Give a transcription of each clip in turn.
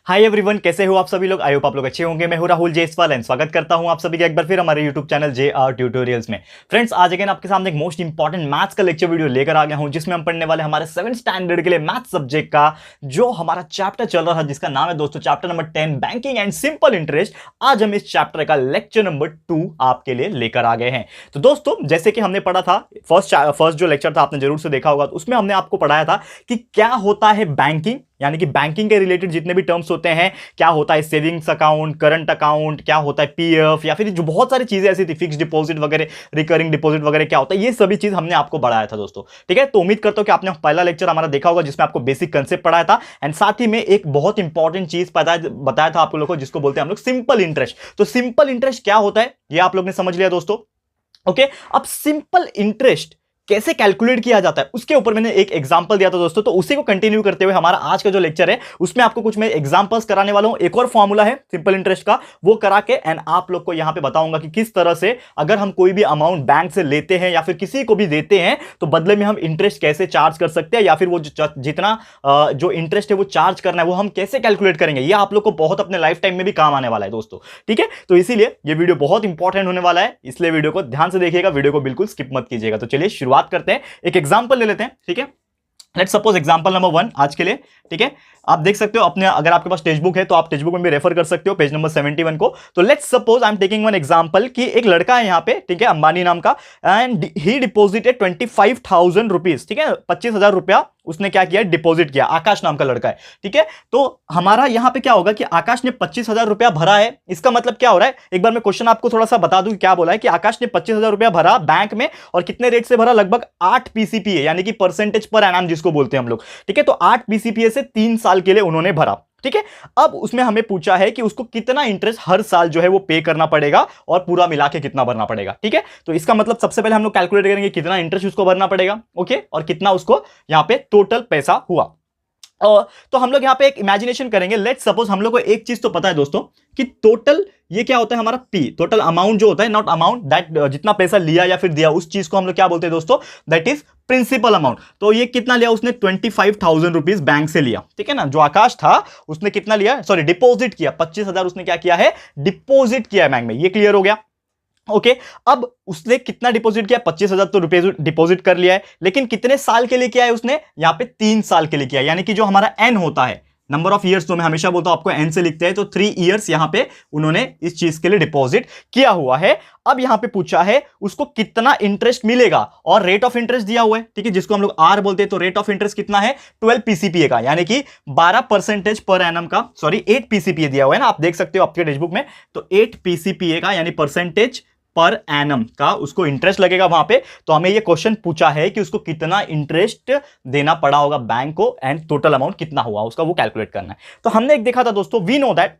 Hi everyone, कैसे हो आप सभी लोग। आई होप आप लोग अच्छे होंगे। मैं हूं राहुल जयसवाल एंड स्वागत करता हूं आप सभी का एक बार फिर हमारे यूट्यूब चैनल JR ट्यूटोरियल्स में। फ्रेंड्स, आज अगेन आपके सामने एक मोस्ट इंपॉर्टेंट मैथ्स का लेक्चर वीडियो लेकर आ गया हूं, जिसमें हम पढ़ने वाले हमारे 7th स्टैंडर्ड के लिए मैथ्स सब्जेक्ट का जो हमारा चैप्टर चल रहा था, जिसका नाम है दोस्तों chapter number 10 banking and simple interest. आज हम इस चैप्टर का लेक्चर नंबर 2 आपके लिए लेकर आ गए हैं। तो दोस्तों, जैसे कि हमने पढ़ा था फर्स्ट जो लेक्चर था आपने जरूर से देखा होगा, तो उसमें हमने आपको पढ़ाया था कि क्या होता है बैंकिंग, यानी कि बैंकिंग के रिलेटेड जितने भी टर्म्स होते हैं, क्या होता है सेविंग्स अकाउंट, करंट अकाउंट, क्या होता है पीएफ, या फिर जो बहुत सारी चीजें ऐसी थी, फिक्स डिपॉजिट वगैरह, रिकरिंग डिपॉजिट वगैरह क्या होता है, ये सभी चीज हमने आपको बढ़ाया था दोस्तों। ठीक है, तो उम्मीद करता हूं कि आपने पहला लेक्चर हमारा देखा होगा, जिसमें आपको बेसिक कंसेप्ट पढ़ाया था एंड साथ ही में एक बहुत इंपॉर्टेंट चीज बताया था आप लोगों को, जिसको बोलते हैं हम लोग सिंपल इंटरेस्ट। तो सिंपल इंटरेस्ट क्या होता है ये आप लोग ने समझ लिया दोस्तों। ओके, अब सिंपल इंटरेस्ट कैसे कैलकुलेट किया जाता है उसके ऊपर मैंने एक एग्जांपल दिया था दोस्तों। तो उसी को कंटिन्यू करते हुए हमारा आज का जो लेक्चर है उसमें आपको कुछ मैं एग्जांपल्स कराने वाला हूं। एक और फॉर्मूला है सिंपल इंटरेस्ट का, वो करा के एंड आप लोग को यहां पे बताऊंगा कि किस तरह से अगर हम कोई भी अमाउंट बैंक से लेते हैं या फिर किसी को भी देते हैं तो बदले में हम इंटरेस्ट कैसे चार्ज कर सकते हैं, या फिर वो जितना जो इंटरेस्ट है वो चार्ज करना है वो हम कैसे कैलकुलेट करेंगे। ये आप लोग को बहुत अपने लाइफ टाइम में भी काम आने वाला है दोस्तों। ठीक है, तो इसीलिए ये वीडियो बहुत इंपॉर्टेंट होने वाला है, इसलिए वीडियो को ध्यान से देखिएगा, वीडियो को बिल्कुल स्किप मत कीजिएगा। तो चलिए शुरुआत करते हैं, एक एग्जांपल ले लेते हैं। ठीक है, लेट्स सपोज एग्जांपल नंबर 1 आज के लिए। ठीक है, आप देख सकते हो अपने, अगर आपके पास टेक्स्ट बुक है तो आप टेक्स्ट बुक में भी रेफर कर सकते हो पेज नंबर 71 को। तो let's suppose I am taking one example कि एक लड़का है यहाँ पे, ठीक है, अंबानी नाम का, एंड ही डिपॉजिटेड 25,000 रुपीज। ठीक है, 25,000 रुपया उसने क्या किया, डिपॉजिट किया। आकाश नाम का लड़का है। ठीक है, तो हमारा यहां पे क्या होगा कि आकाश ने 25,000 रुपया भरा है। इसका मतलब क्या हो रहा है, एक बार मैं क्वेश्चन आपको थोड़ा सा बता दूं क्या बोला है कि आकाश ने 25,000 रुपया भरा बैंक में, और कितने रेट से भरा, लगभग 8 पीसीपीए, यानी कि परसेंटेज पर एनम जिसको बोलते हैं हम लोग। ठीक है, तो 8 पीसीपीए से 3 साल के लिए उन्होंने भरा। ठीक है, अब उसमें हमें पूछा है कि उसको कितना इंटरेस्ट हर साल जो है वो पे करना पड़ेगा और पूरा मिला के कितना भरना पड़ेगा। ठीक है, तो इसका मतलब सबसे पहले हम लोग कैलकुलेट करेंगे कितना इंटरेस्ट उसको भरना पड़ेगा। ओके, और कितना उसको यहां पे टोटल पैसा हुआ। तो हम लोग यहां पे एक इमेजिनेशन करेंगे। लेट्स सपोज हम लोग को एक चीज तो पता है दोस्तों कि टोटल ये क्या होता है हमारा पी, टोटल अमाउंट जो होता है, नॉट अमाउंट दैट जितना पैसा लिया या फिर दिया, उस चीज को हम लोग क्या बोलते हैं दोस्तों, दैट इज प्रिंसिपल अमाउंट। तो ये कितना लिया उसने, 25,000 रुपीज बैंक से लिया। ठीक है ना, जो आकाश था उसने कितना लिया, सॉरी डिपॉजिट किया, 25,000 उसने क्या किया है, डिपॉजिट किया है बैंक में। ये क्लियर हो गया। ओके, अब उसने कितना डिपॉजिट किया, 25,000 तो रुपए डिपॉजिट कर लिया है, लेकिन कितने साल के लिए किया है उसने, यहां पे 3 साल के लिए किया है। यानी कि जो हमारा एन होता है, नंबर ऑफ ईयर्स, तो मैं हमेशा बोलता हूं आपको एन से लिखते हैं, तो 3 इयर्स यहां पे उन्होंने इस चीज के लिए डिपॉजिट किया हुआ है। अब यहां पे पूछा है उसको कितना इंटरेस्ट मिलेगा, और रेट ऑफ इंटरेस्ट दिया हुआ है। ठीक है, जिसको हम लोग आर बोलते हैं। तो रेट ऑफ इंटरेस्ट कितना है, 12 पीसीपीए का, यानी कि 12% पर एनम का, सॉरी 8 पीसीपीए दिया हुआ है ना, आप देख सकते हो आपके टेक्स्ट बुक में। तो 8 पीसीपीए का यानी परसेंटेज पर एनम का उसको इंटरेस्ट लगेगा वहां पे। तो हमें ये क्वेश्चन पूछा है कि उसको कितना इंटरेस्ट देना पड़ा होगा बैंक को, एंड टोटल अमाउंट कितना हुआ उसका, वो कैलकुलेट करना है। तो हमने एक देखा था दोस्तों, वी नो दैट,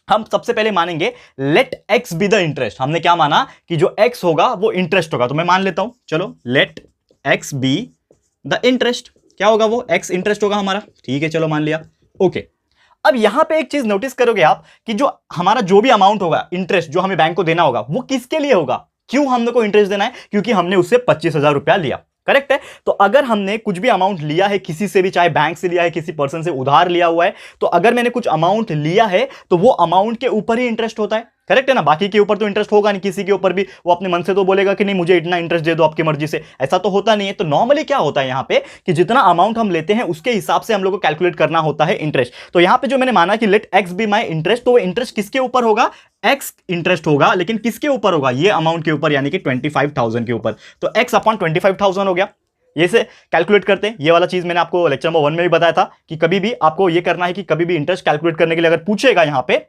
हम सबसे पहले मानेंगे let x be the interest. हमने क्या माना कि जो एक्स होगा वो इंटरेस्ट होगा। तो मैं मान लेता हूं, चलो let x be the interest. क्या होगा, वो एक्स इंटरेस्ट होगा हमारा। ठीक है, चलो मान लिया। ओके, अब यहां पे एक चीज नोटिस करोगे आप कि जो हमारा जो भी अमाउंट होगा, इंटरेस्ट जो हमें बैंक को देना होगा, वो किसके लिए होगा, क्यों हमने को इंटरेस्ट देना है, क्योंकि हमने उससे 25,000 रुपया लिया। करेक्ट है। तो अगर हमने कुछ भी अमाउंट लिया है किसी से भी, चाहे बैंक से लिया है, किसी पर्सन से उधार लिया हुआ है, तो अगर मैंने कुछ अमाउंट लिया है तो वो अमाउंट के ऊपर ही इंटरेस्ट होता है। करेक्ट है ना, बाकी के ऊपर तो इंटरेस्ट होगा नहीं। किसी के ऊपर भी वो अपने मन से तो बोलेगा कि नहीं मुझे इतना इंटरेस्ट दे दो आपकी मर्जी से, ऐसा तो होता नहीं है। तो नॉर्मली क्या होता है यहां पे कि जितना अमाउंट हम लेते हैं उसके हिसाब से हम लोग को कैलकुलेट करना होता है इंटरेस्ट। तो यहां पे जो मैंने माना कि let x be my interest, तो वो इंटरेस्ट किसके ऊपर होगा, एक्स इंटरेस्ट होगा, लेकिन किसके ऊपर होगा, ये अमाउंट के ऊपर, यानी कि 25,000 के ऊपर। तो एक्स अपॉन 25,000 हो गया। ये से कैलकुलेट करते हैं। ये वाला चीज मैंने आपको लेक्चर नंबर 1 में भी बताया था कि कभी भी आपको ये करना है कि कभी भी इंटरेस्ट कैलकुलेट करने के लिए अगर पूछेगा यहां पे,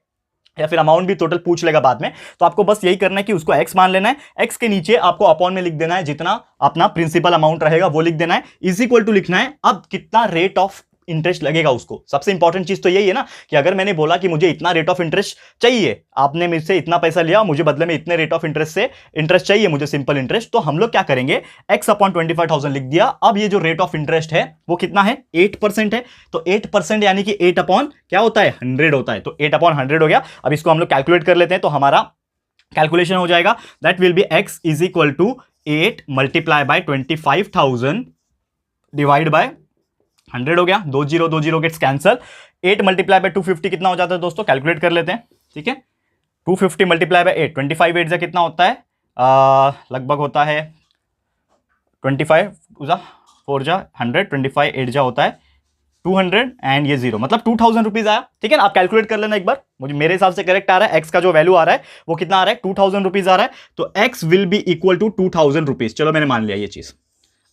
या फिर अमाउंट भी टोटल पूछ लेगा बाद में, तो आपको बस यही करना है कि उसको एक्स मान लेना है। एक्स के नीचे आपको अपॉन में लिख देना है, जितना अपना प्रिंसिपल अमाउंट रहेगा वो लिख देना है, इज इक्वल टू लिखना है अब कितना रेट ऑफ इंटरेस्ट लगेगा उसको। सबसे इंपॉर्टेंट चीज तो यही है ना कि अगर मैंने बोला कि मुझे इतना रेट ऑफ इंटरेस्ट चाहिए, आपने मुझसे इतना पैसा लिया, मुझे बदले में इतने रेट ऑफ इंटरेस्ट से इंटरेस्ट चाहिए मुझे, सिंपल इंटरेस्ट, तो हम लोग क्या करेंगे, एक्स अपॉन 25,000 लिख दिया। अब ये जो रेट ऑफ इंटरेस्ट है वो कितना है, 8% है। तो 8% यानी कि 8 अपॉन क्या होता है, 100 होता है। तो 8 अपॉन 100 हो गया। अब इसको हम लोग कैलकुलेट कर लेते हैं। तो हमारा कैलकुलेशन हो जाएगा, that will be x is equal to 8 multiply by 25,000 divide by 100 हो गया, 2 0 गेट्स कैंसल, 8 मल्टीप्लाई बाय 250 कितना हो जाता है दोस्तों, कैलकुलेट कर लेते हैं। ठीक है, 250 मल्टीप्लाई बाय 8, 25 8 कितना होता है, लगभग होता है 25 4 100, 25 8 होता है 200 एंड ये 0, मतलब 2000 रुपीज आया। ठीक है ना, आप कैलकुलेट कर लेना एक बार, मुझे मेरे हिसाब से करेक्ट आ रहा है। एक्स का जो वैल्यू आ रहा है वो कितना आ रहा है, 2000 रुपीज आ रहा है, तो x will be equal to 2000 rupees. चलो मैंने मान लिया ये चीज।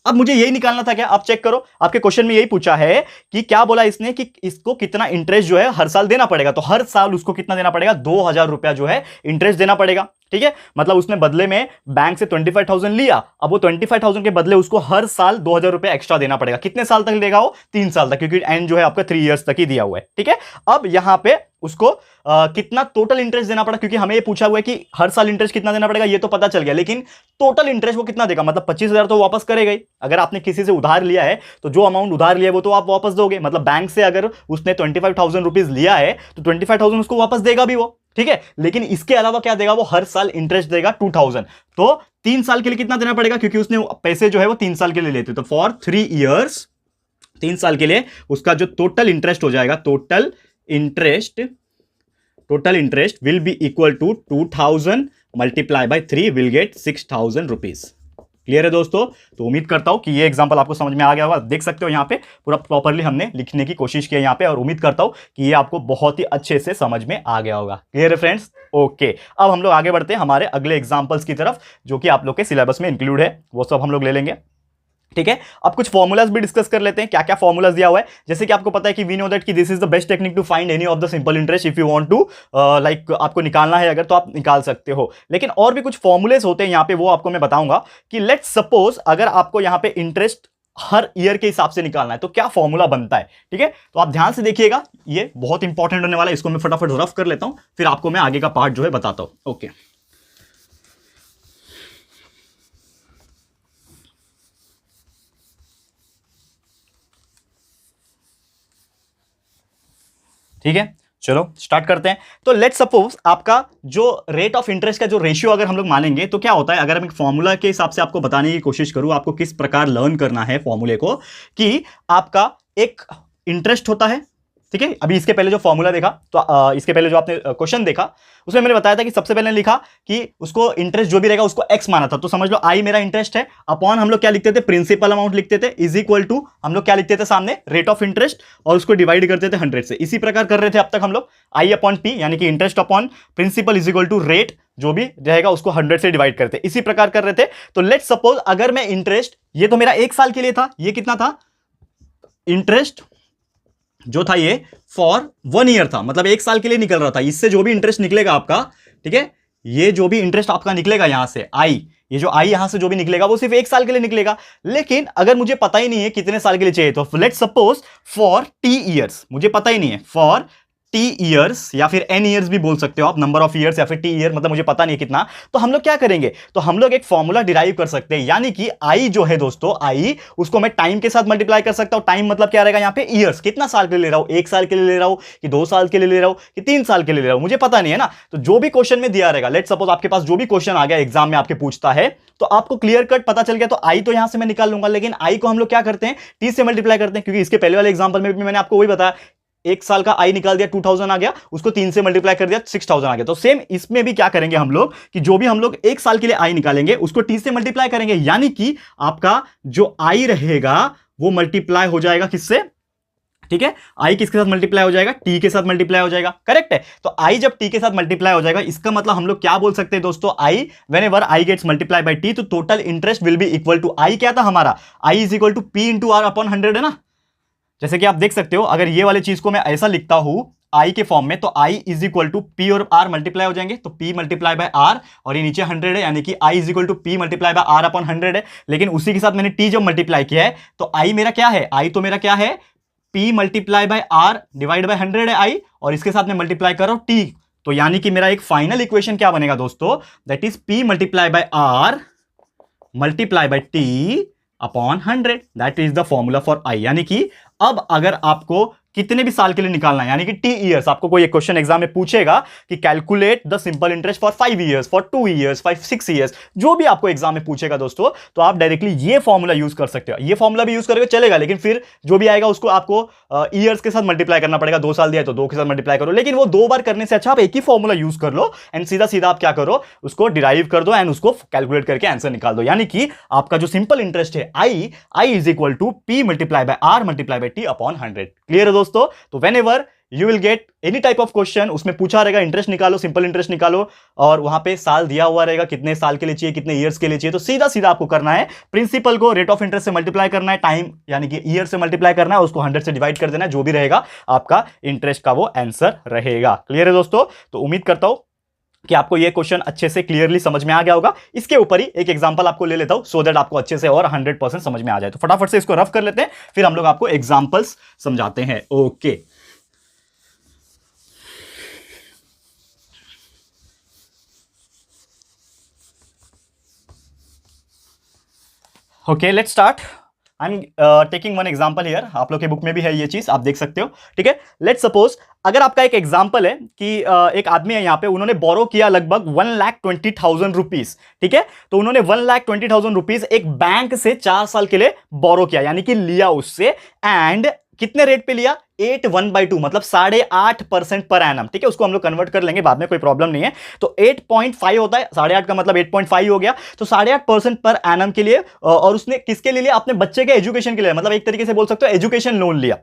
अब मुझे यही निकालना था क्या, आप चेक करो, आपके क्वेश्चन में यही पूछा है कि क्या बोला इसने कि इसको कितना इंटरेस्ट जो है हर साल देना पड़ेगा, तो हर साल उसको कितना देना पड़ेगा, 2000 रुपया जो है इंटरेस्ट देना पड़ेगा। ठीक है, मतलब उसने बदले में बैंक से 25,000 लिया, अब वो 25,000 के बदले उसको हर साल 2000 रुपया एक्स्ट्रा देना पड़ेगा। कितने साल तक देगा वो, 3 साल तक, क्योंकि एंड जो है आपका 3 इयर्स तक ही दिया हुआ है। ठीक है, अब यहां पे उसको कितना टोटल इंटरेस्ट देना पड़ा, क्योंकि हमें ये पूछा हुआ है कि हर साल इंटरेस्ट कितना देना पड़ेगा, ये तो पता चल गया, लेकिन टोटल इंटरेस्ट वो कितना देगा, मतलब 25,000 तो वापस करेगा ही। अगर आपने किसी से उधार लिया है तो जो अमाउंट उधार लिया है वो तो आप वापस दोगे, मतलब बैंक से अगर उसने 25,000 रुपीज लिया है तो 25,000 उसको वापस देगा भी वो। ठीक है, लेकिन इसके अलावा क्या देगा, वो हर साल इंटरेस्ट देगा 2000, तो 3 साल के लिए कितना देना पड़ेगा, क्योंकि उसने पैसे जो है वो 3 साल के लिए लेते, तो फॉर 3 इयर्स, 3 साल के लिए उसका जो टोटल इंटरेस्ट हो जाएगा, total interest will be equal to 2000 multiply by 3 will get 6000 rupees. Clear है दोस्तों, तो उम्मीद करता हूं कि ये एग्जांपल आपको समझ में आ गया होगा। देख सकते हो यहां पे पूरा प्रॉपर्ली हमने लिखने की कोशिश की है यहां पे, और उम्मीद करता हूं कि ये आपको बहुत ही अच्छे से समझ में आ गया होगा। क्लियर है फ्रेंड्स, ओके। अब हम लोग आगे बढ़ते हैं हमारे अगले एग्जांपल्स की तरफ, जो कि आप लोग के सिलेबस में इंक्लूड है, वो सब हम लोग ले लेंगे। ठीक है, अब कुछ फॉर्मूलाज भी डिस्कस कर लेते हैं, क्या क्या फॉर्मूलाज दिया हुआ है। जैसे कि आपको पता है कि वी नो दैट कि this is the best technique to find any of the simple interest if you want to like आपको निकालना है अगर, तो आप निकाल सकते हो। लेकिन और भी कुछ फॉर्मूलेज होते हैं यहाँ पे, वो आपको मैं बताऊंगा कि लेट्स सपोज अगर आपको यहाँ पे इंटरेस्ट हर ईयर के हिसाब से निकालना है तो क्या फॉर्मूला बनता है। ठीक है, तो आप ध्यान से देखिएगा, ये बहुत इंपॉर्टेंट होने वाला है। इसको मैं फटाफट रफ कर लेता हूं, फिर आपको मैं आगे का पार्ट जो है बताता हूं। ओके, ठीक है, चलो स्टार्ट करते हैं। तो लेट्स सपोज आपका जो रेट ऑफ इंटरेस्ट का जो रेशियो अगर हम लोग मानेंगे तो क्या होता है, अगर हम एक फॉर्मूला के हिसाब से आपको बताने की कोशिश करूं, आपको किस प्रकार लर्न करना है फॉर्मूले को, कि आपका एक इंटरेस्ट होता है। ठीक है, अभी इसके पहले जो फॉर्मूला देखा, तो इसके पहले जो आपने क्वेश्चन देखा उसमें मैंने बताया था कि सबसे पहले लिखा कि उसको इंटरेस्ट जो भी रहेगा उसको एक्स माना था, तो समझ लो आई मेरा इंटरेस्ट है, अपॉन हम लोग क्या लिखते थे, प्रिंसिपल अमाउंट लिखते थे, इज इक्वल टू हम लोग क्या लिखते थे सामने, रेट ऑफ इंटरेस्ट, और उसको डिवाइड करते थे 100 से। इसी प्रकार कर रहे थे अब तक हम लोग, आई अपॉन पी यानी कि interest upon principal is equal to rate, जो भी रहेगा उसको 100 से डिवाइड करते, इसी प्रकार कर रहे थे। तो लेट्स सपोज अगर मैं इंटरेस्ट, ये तो मेरा 1 साल के लिए था, ये कितना था इंटरेस्ट जो था ये फॉर 1 ईयर था, मतलब 1 साल के लिए निकल रहा था। इससे जो भी इंटरेस्ट निकलेगा आपका, ठीक है, ये जो भी इंटरेस्ट आपका निकलेगा यहां से आई, ये जो आई यहां से जो भी निकलेगा वो सिर्फ 1 साल के लिए निकलेगा। लेकिन अगर मुझे पता ही नहीं है कितने साल के लिए चाहिए, तो let's suppose for T years, मुझे पता ही नहीं है, फॉर टी ईयर्स या फिर एन ईयर्स भी बोल सकते हो आप, नंबर ऑफ ईयर्स या फिर टी ईयर, मतलब मुझे पता नहीं है कितना। तो हम लोग क्या करेंगे, तो हम लोग एक फॉर्मूला डिराइव कर सकते हैं, यानी कि आई जो है दोस्तों, आई उसको मैं टाइम के साथ मल्टीप्लाई कर सकता हूं। टाइम मतलब क्या रहेगा यहाँ पे, ईयर्स, कितना साल के लिए ले रहा हूं, 1 साल के लिए ले रहा हूं कि 2 साल के लिए ले रहा हूं कि 3 साल के लिए ले रहा हूं, मुझे पता नहीं है ना। तो जो भी क्वेश्चन में दिया रहेगा, लेट्स सपोज आपके पास जो भी क्वेश्चन आ गया एग्जाम में आपके पूछता है, तो आपको क्लियर कट पता चल गया, तो आई तो यहां से मैं निकाल लूंगा। लेकिन आई को हम लोग क्या करते हैं, टी से मल्टीप्लाई करते हैं, क्योंकि इसके पहले वाले एग्जांपल में भी मैंने आपको वही बताया, 1 साल का आई निकाल दिया 2000 आ गया, उसको 3 से मल्टीप्लाई कर दिया 6000 आ गया। तो सेम इसमें भी क्या करेंगे हम लोग कि जो भी हम लोग 1 साल के लिए आई निकालेंगे उसको टी से मल्टीप्लाई करेंगे, यानी कि आपका जो आई रहेगा वो मल्टीप्लाई हो जाएगा किससे, ठीक है, आई किसके साथ मल्टीप्लाई हो जाएगा, टी के साथ मल्टीप्लाई हो जाएगा, करेक्ट है। तो आई जब टी के साथ मल्टीप्लाई हो जाएगा, इसका मतलब हम लोग क्या बोल सकते हैं दोस्तों, I whenever I gets multiply by T, तो total interest will be equal to, I क्या था हमारा, I is equal to P into R upon 100 है ना। जैसे कि आप देख सकते हो, अगर ये वाली चीज को मैं ऐसा लिखता हूं आई के फॉर्म में, तो आई इज इक्वल टू पी और आर मल्टीप्लाई हो जाएंगे, तो पी मल्टीप्लाई बाय आर, और ये नीचे 100 है, यानी कि I is equal to P multiply by R upon 100 है। लेकिन उसी के साथ मैंने टी जब मल्टीप्लाई किया है, तो आई मेरा क्या है, आई तो मेरा क्या है, P multiply by R divide by 100 है आई, और इसके साथ मैं मल्टीप्लाई कर रहा हूं टी, तो यानी कि मेरा एक फाइनल इक्वेशन क्या बनेगा दोस्तों, that is P multiply by R multiply by T upon 100, that is the formula for I. यानी कि अब अगर आपको कितने भी साल के लिए निकालना है, यानी कि टी ईयर्स। आपको कोई एक क्वेश्चन एग्जाम में पूछेगा कि calculate the simple interest for 5 years, for 2 years, 6 years, जो भी आपको एग्जाम में पूछेगा दोस्तों, तो आप डायरेक्टली ये फॉर्मूला यूज कर सकते हो। ये फॉर्मूला भी यूज करोगे चलेगा, लेकिन फिर जो भी आएगा उसको आपको ईयर्स के साथ मल्टीप्लाई करना पड़ेगा। 2 साल दिया है तो 2 के साथ मल्टीप्लाई करो, लेकिन वो 2 बार करने से अच्छा आप एक ही फॉर्मूला यूज कर लो एंड सीधा सीधा आप क्या करो, उसको डिराइव कर दो एंड उसको कैलकुलेट करके आंसर निकाल दो। यानी कि आपका जो सिंपल इंटरेस्ट है I is equal to P multiply by R multiply by T upon 100। Clear है दोस्तों? तो whenever you will get any type of question, उसमें पूछा रहेगा इंटरेस्ट निकालो, सिंपल इंटरेस्ट निकालो, और वहां पे साल दिया हुआ रहेगा, कितने साल के लिए चाहिए, कितने ईयर्स के लिए चाहिए, तो सीधा सीधा आपको करना है प्रिंसिपल को रेट ऑफ इंटरेस्ट से मल्टीप्लाई करना है, टाइम यानी कि ईयर से मल्टीप्लाई करना है, उसको 100 से डिवाइड कर देना है, जो भी रहेगा आपका इंटरेस्ट का वो आंसर रहेगा। क्लियर है दोस्तों? तो उम्मीद करता हूं कि आपको ये क्वेश्चन अच्छे से क्लियरली समझ में आ गया होगा। इसके ऊपर ही एक एग्जांपल आपको ले लेता हूं सो दैट आपको अच्छे से और 100% समझ में आ जाए। तो फटाफट से इसको रफ कर लेते हैं, फिर हम लोग आपको एग्जांपल्स समझाते हैं। Okay, okay, let's start. I am taking one example here. आप लोग के बुक में भी है ये चीज, आप देख सकते हो। ठीक है, लेट्स सपोज अगर आपका एक एग्जाम्पल है कि एक आदमी है यहाँ पे, उन्होंने बोरो किया लगभग 1,20,000 रुपीज। ठीक है, तो उन्होंने 1,20,000 रुपीज एक बैंक से 4 साल के लिए बोरो किया, यानी कि लिया उससे, एंड कितने रेट पे लिया? 8/1/2, मतलब 8.5% पर एनम। ठीक है, उसको हम लोग कन्वर्ट कर लेंगे बाद में, कोई प्रॉब्लम नहीं है। तो 8.5 होता है, 8.5 का मतलब 8.5 हो गया, तो 8.5% पर एनम के लिए। और उसने किसके लिए लिया? अपने बच्चे के एजुकेशन के लिए, मतलब एक तरीके से बोल सकते हो एजुकेशन लोन लिया।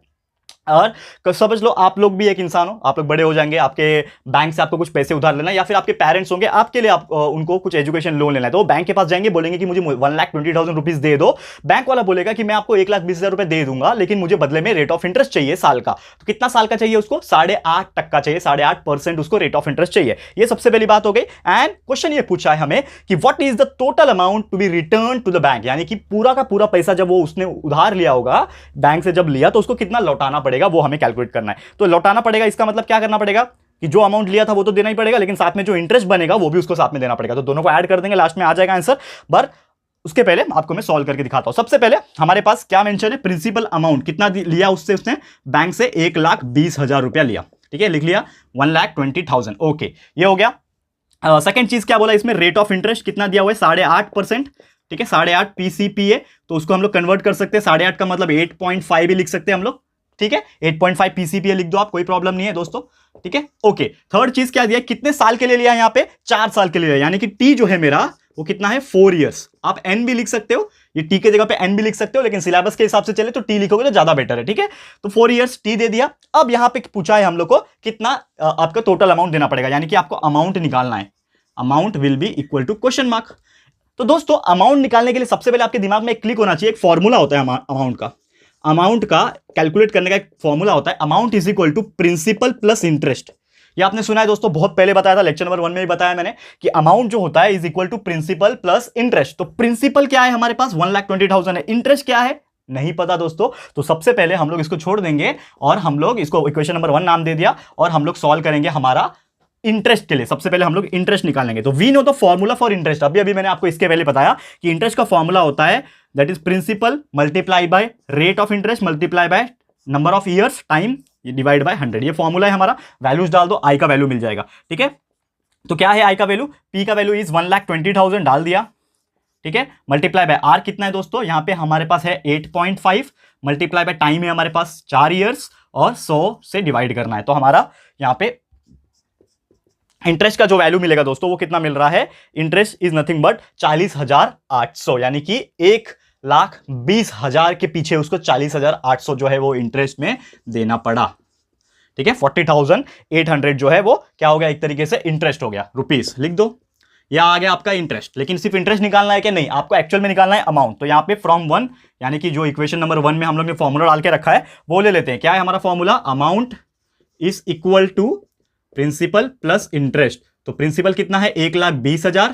और समझ लो आप लोग भी एक इंसान हो, आप लोग बड़े हो जाएंगे, आपके बैंक से आपको कुछ पैसे उधार लेना, या फिर आपके पेरेंट्स होंगे, आपके लिए आप उनको कुछ एजुकेशन लोन लेना है, तो वो बैंक के पास जाएंगे, बोलेंगे कि मुझे 1,20,000 रुपीज दे दो। बैंक वाला बोलेगा कि मैं आपको 1,20,000 रुपए दे दूंगा, लेकिन मुझे बदले में रेट ऑफ इंटरेस्ट चाहिए साल का। तो कितना साल का चाहिए उसको? 8.5% चाहिए, 8.5% उसको रेट ऑफ इंटरेस्ट चाहिए। ये सबसे पहली बात हो गई। एंड क्वेश्चन ये पूछा है हमें कि what is the total amount to be return to the bank, यानी कि पूरा का पूरा पैसा जब वो उसने उधार लिया होगा बैंक से, जब लिया तो उसको कितना लौटाना पड़ेगा, वो हमें कैलकुलेट करना है। तो लौटाना पड़ेगा, इसका मतलब क्या करना पड़ेगा कि जो अमाउंट लिया था वो तो देना ही पड़ेगा, लेकिन साथ में जो इंटरेस्ट बनेगा वो भी उसको साथ में देना पड़ेगा। तो दोनों को ऐड कर देंगे, लास्ट में आ जाएगा आंसर। पर उसके पहले आपको मैं सॉल्व करके दिखाता हूं। सबसे पहले हमारे पास क्या मेंशन है? प्रिंसिपल अमाउंट कितना लिया उससे, उसने बैंक से 1,20,000 रुपया लिया। ठीक है, लिख लिया 1,20,000। ओके, ये हो गया। सेकंड चीज क्या बोला इसमें? रेट ऑफ इंटरेस्ट कितना दिया हुआ है? 8.5%। ठीक है, 8.5 PCPA, तो उसको हम लोग कन्वर्ट कर सकते हैं। 8.5 का मतलब 8.5 भी लिख सकते हैं हम लोग। ठीक है, 8.5 PCPA लिख दो आप, कोई प्रॉब्लम नहीं है दोस्तों। ठीक है, ओके। थर्ड चीज क्या दिया? कितने साल के लिए लिया? यहाँ पे 4 साल के लिए लिया, यानी कि टी जो है मेरा वो कितना है? 4 ईयर्स। आप एन भी लिख सकते हो, ये टी के जगह पे एन भी लिख सकते हो, लेकिन सिलेबस के हिसाब से चले तो टी लिखोगे तो ज्यादा बेटर है। ठीक है, तो 4 ईयर्स टी दे दिया। अब यहां पे पूछा है हम लोग को कितना आपका टोटल अमाउंट देना पड़ेगा, यानी कि आपको अमाउंट निकालना है। Amount will be equal to question mark. तो दोस्तों अमाउंट निकालने के लिए सबसे पहले आपके दिमाग में एक क्लिक होना चाहिए, एक फॉर्मूला होता है अमाउंट का। अमाउंट का कैलकुलेट करने का एक फॉर्मूला होता है, amount is equal to principal plus interest. ये आपने सुना है दोस्तों, बहुत पहले बताया था, लेक्चर नंबर 1 में भी बताया मैंने कि अमाउंट जो होता है is equal to principal plus interest. तो प्रिंसिपल क्या है हमारे पास? 1,20,000 है। इंटरेस्ट क्या है? नहीं पता दोस्तों। तो सबसे पहले हम लोग इसको छोड़ देंगे और हम लोग इसको इक्वेशन नंबर 1 नाम दे दिया, और हम लोग सॉल्व करेंगे हमारा इंटरेस्ट के लिए। सबसे पहले हम लोग इंटरेस्ट निकालेंगे। तो we know the formula for interest. अभी मैंने आपको इसके पहले बताया कि इंटरेस्ट का फॉर्मूला होता है that is principal multiply by rate of interest multiply by number of years time divide by 100। ये फॉर्मूला है हमारा। वैल्यूज डाल दो, आई का वैल्यू मिल जाएगा। ठीक है, तो क्या है आई का वैल्यू? पी का वैल्यू इज 1,20,000 डाल दिया। ठीक है, मल्टीप्लाई बाय आर कितना है दोस्तों? यहां पे हमारे पास है 8.5, मल्टीप्लाई बाय टाइम है हमारे पास 4 ईयर्स, और 100 से डिवाइड करना है। तो हमारा यहां पे इंटरेस्ट का जो वैल्यू मिलेगा दोस्तों वो कितना मिल रहा है? इंटरेस्ट इज नथिंग बट 40,800, यानी कि 1,20,000 के पीछे उसको 40,800 जो है वो इंटरेस्ट में देना पड़ा। ठीक है, 40,800 जो है वो क्या हो गया? एक तरीके से इंटरेस्ट हो गया, रुपीस लिख दो। यह आ गया आपका इंटरेस्ट। लेकिन सिर्फ इंटरेस्ट निकालना है कि नहीं, आपको एक्चुअल में निकालना है अमाउंट। तो यहां पे फ्रॉम 1, यानी कि जो इक्वेशन नंबर 1 में हम लोग ने फॉर्मूला डाल के रखा है वो ले लेते हैं। क्या है हमारा formula? Amount is equal to principal plus interest. तो प्रिंसिपल कितना है? 1,20,000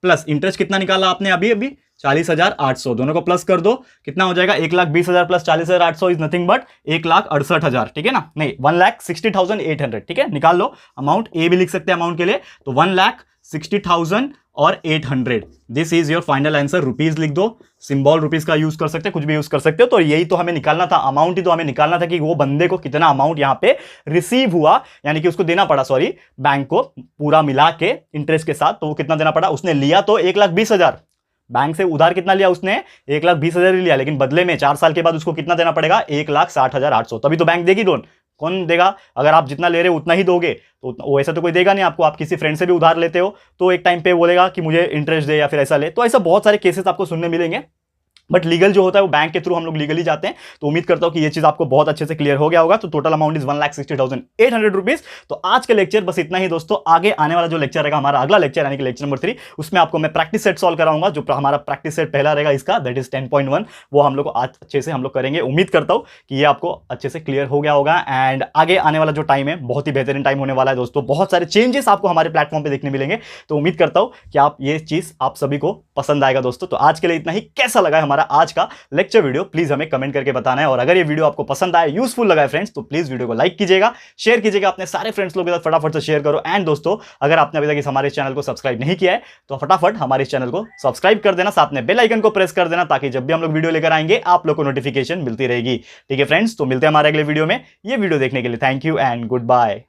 प्लस इंटरेस्ट कितना निकाला आपने अभी 40,800। दोनों को प्लस कर दो, कितना हो जाएगा? 1,20,000 प्लस 40,800 इज नथिंग बट 1,68,000। ठीक है ना? नहीं, 1,60,800। ठीक है, निकाल लो अमाउंट। ए भी लिख सकते हैं अमाउंट के लिए। तो 1,60,800 60,000 और 800। This is your final answer. Rupees लिख दो, सिंबल रुपीज का यूज कर सकते हैं, कुछ भी यूज कर सकते हो। तो यही तो हमें निकालना था, अमाउंट ही तो हमें निकालना था कि वो बंदे को कितना अमाउंट यहाँ पे रिसीव हुआ, यानी कि उसको देना पड़ा, सॉरी, बैंक को पूरा मिला के इंटरेस्ट के साथ। तो वो कितना देना पड़ा, उसने लिया तो 1,20,000 बैंक से उधार, कितना लिया उसने, 1,20,000 ही लिया, लेकिन बदले में 4 साल के बाद उसको कितना देना पड़ेगा, 1,60,800। तभी तो बैंक देगी लोन। कौन देगा? अगर आप जितना ले रहे हो उतना ही दोगे तो वैसा तो कोई देगा नहीं आपको। आप किसी फ्रेंड से भी उधार लेते हो तो एक टाइम पे बोलेगा कि मुझे इंटरेस्ट दे या फिर ऐसा ले। तो ऐसा बहुत सारे केसेस आपको सुनने मिलेंगे, बट लीगल जो होता है वो बैंक के थ्रू हम लोग लीगली जाते हैं। तो उम्मीद करता हूं कि ये चीज आपको बहुत अच्छे से क्लियर हो गया होगा। तो टोटल अमाउंट इज 1,60,800 रुपीज। तो आज के लेक्चर बस इतना ही दोस्तों। आगे आने वाला जो लेक्चर रहेगा, हमारा अगला लेक्चर यानी कि लेक्चर नंबर 3, उसमें आपको मैं प्रैक्टिस सेट सॉल्व कराऊंगा। जो हमारा प्रैक्टिस सेट पहला रहेगा इसका, दैट इज 10.1, वो हम लोग आज अच्छे से हम लोग करेंगे। उम्मीद करता हूं कि ये आपको अच्छे से क्लियर हो गया होगा। एंड आगे आने वाला जो टाइम है बहुत ही बेहतरीन टाइम होने वाला है दोस्तों। बहुत सारे चेंजेस आपको हमारे प्लेटफॉर्म पे देखने मिलेंगे। तो उम्मीद करता हूं कि आप ये चीज आप सभी को पसंद आएगा दोस्तों। तो आज के लिए इतना ही। कैसा लगा हमारा आज का लेक्चर वीडियो प्लीज हमें कमेंट करके बताना है। और अगर ये वीडियो आपको पसंद आए, यूजफुल लगा है फ्रेंड्स, तो प्लीज वीडियो को लाइक कीजिएगा, शेयर कीजिएगा अपने सारे फ्रेंड्स लोगों के साथ, फटाफट से शेयर करो। एंड दोस्तों, अगर आपने अभी तक हमारे चैनल को सब्सक्राइब नहीं किया है तो फटाफट हमारे चैनल को सब्सक्राइब कर देना, साथ में बेल आइकन को प्रेस कर देना, ताकि जब भी हम लोग वीडियो लेकर आएंगे आप लोग को नोटिफिकेशन मिलती रहेगी। ठीक है फ्रेंड्स, तो मिलते हैं हमारे अगले वीडियो में। ये वीडियो देखने के लिए thank you and good bye.